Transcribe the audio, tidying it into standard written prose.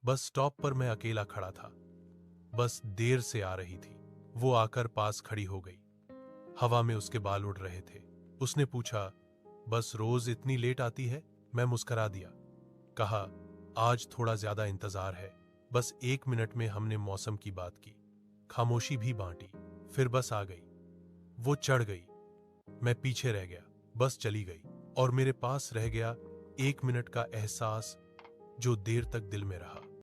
Bus stop पर मैं अकेला खड़ा था। बस देर से आ रही थी। वो आकर पास खड़ी हो गई। हवा में उसके बाल उड़ रहे थे। उसने पूछा, बस रोज इतनी लेट आती है? मैं मुस्कुरा दिया। कहा, आज थोड़ा ज्यादा इंतजार है। बस 1 मिनट में हमने मौसम की बात की, खामोशी भी बांटी, फिर बस आ गई। वो चढ़ गई, मैं पीछे रह गया। बस चली गई और मेरे पास रह गया 1 मिनट का एहसास जो देर तक दिल में रहा।